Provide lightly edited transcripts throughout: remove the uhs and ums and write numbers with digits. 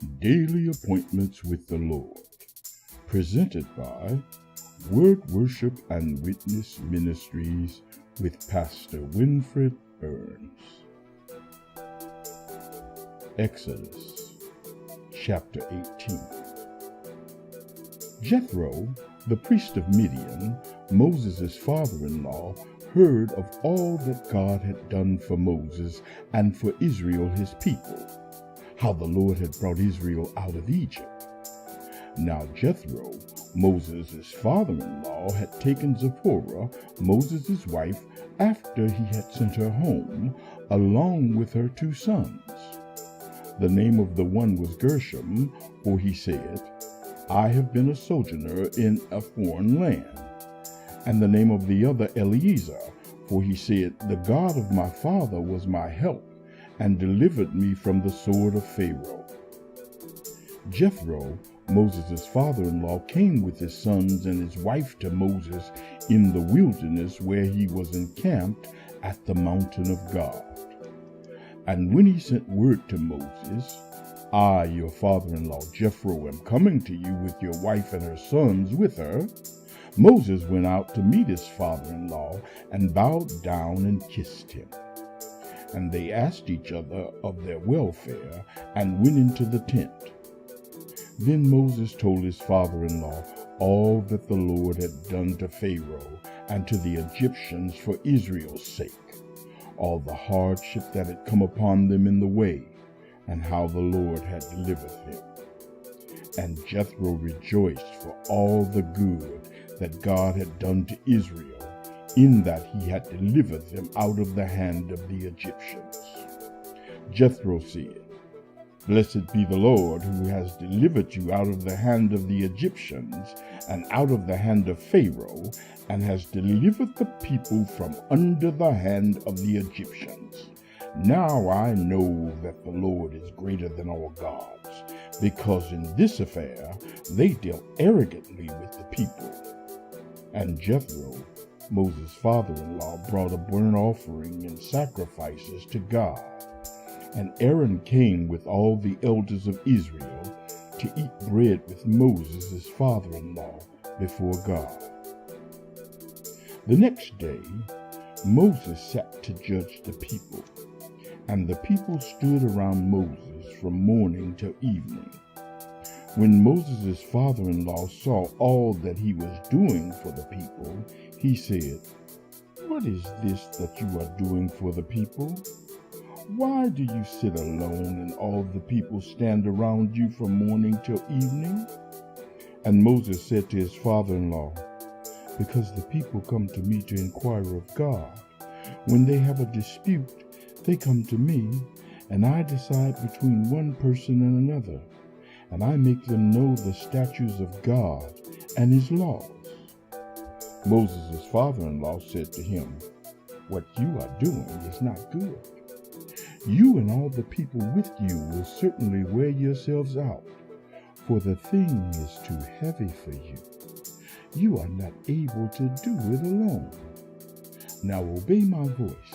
Daily Appointments with the Lord, presented by Word Worship and Witness Ministries with Pastor Winfred Burns. Exodus chapter 18. Jethro, the priest of Midian, Moses' father-in-law, heard of all that God had done for Moses and for Israel his people, how the Lord had brought Israel out of Egypt. Now Jethro, Moses' father-in-law, had taken Zipporah, Moses' wife, after he had sent her home, along with her 2 sons. The name of the one was Gershom, for he said, I have been a sojourner in a foreign land. And the name of the other Eleazar, for he said, the God of my father was my help, and delivered me from the sword of Pharaoh. Jethro, Moses' father-in-law, came with his sons and his wife to Moses in the wilderness where he was encamped at the mountain of God. And when he sent word to Moses, I, your father-in-law Jethro, am coming to you with your wife and her sons with her, Moses went out to meet his father-in-law and bowed down and kissed him. And they asked each other of their welfare and went into the tent. Then Moses told his father-in-law all that the Lord had done to Pharaoh and to the Egyptians for Israel's sake, all the hardship that had come upon them in the way, and how the Lord had delivered them. And Jethro rejoiced for all the good that God had done to Israel, in that he had delivered them out of the hand of the Egyptians. Jethro said, Blessed be the Lord, who has delivered you out of the hand of the Egyptians and out of the hand of Pharaoh, and has delivered the people from under the hand of the Egyptians. Now I know that the Lord is greater than all gods, because in this affair they dealt arrogantly with the people. And Jethro, Moses' father-in-law, brought a burnt offering and sacrifices to God. And Aaron came with all the elders of Israel to eat bread with Moses, his father-in-law, before God. The next day, Moses sat to judge the people, and the people stood around Moses from morning till evening. When Moses' father-in-law saw all that he was doing for the people, he said, What is this that you are doing for the people? Why do you sit alone and all the people stand around you from morning till evening? And Moses said to his father-in-law, Because the people come to me to inquire of God. When they have a dispute, they come to me, and I decide between one person and another, and I make them know the statutes of God and his laws. Moses' father-in-law said to him, What you are doing is not good. You and all the people with you will certainly wear yourselves out, for the thing is too heavy for you. You are not able to do it alone. Now obey my voice.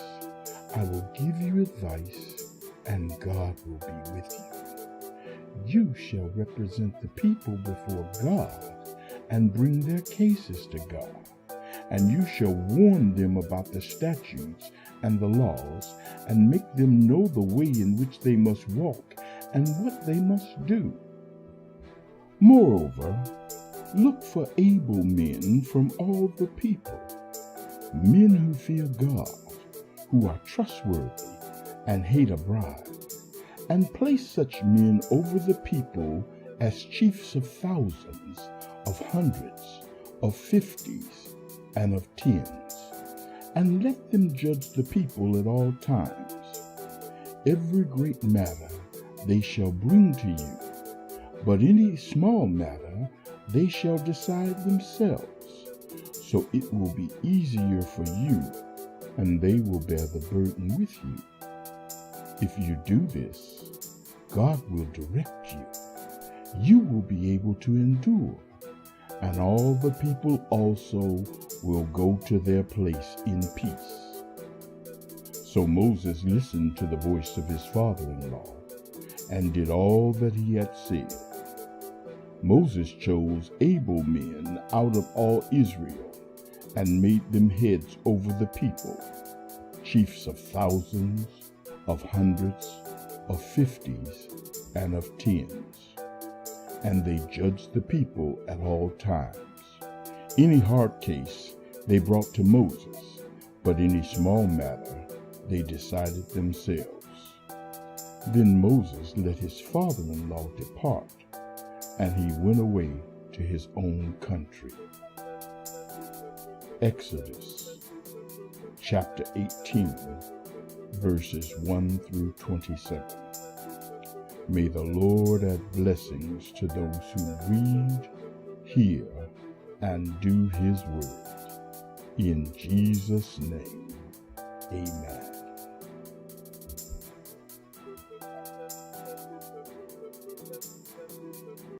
I will give you advice, and God will be with you. You shall represent the people before God and bring their cases to God. And you shall warn them about the statutes and the laws, and make them know the way in which they must walk and what they must do. Moreover, look for able men from all the people, men who fear God, who are trustworthy and hate a bribe, and place such men over the people as chiefs of thousands, of hundreds, of 50s, and of 10s, and let them judge the people at all times. Every great matter they shall bring to you, but any small matter they shall decide themselves, so it will be easier for you, and they will bear the burden with you. If you do this, God will direct you. You will be able to endure, and all the people also will go to their place in peace. So Moses listened to the voice of his father-in-law, and did all that he had said. Moses chose able men out of all Israel, and made them heads over the people, chiefs of thousands, of hundreds, of fifties, and of tens. And they judged the people at all times. Any hard case they brought to Moses, but any small matter they decided themselves. Then Moses let his father-in-law depart, and he went away to his own country. Exodus chapter 18, verses 1 through 27. May the Lord add blessings to those who read, hear, and do his word. In Jesus' name, amen.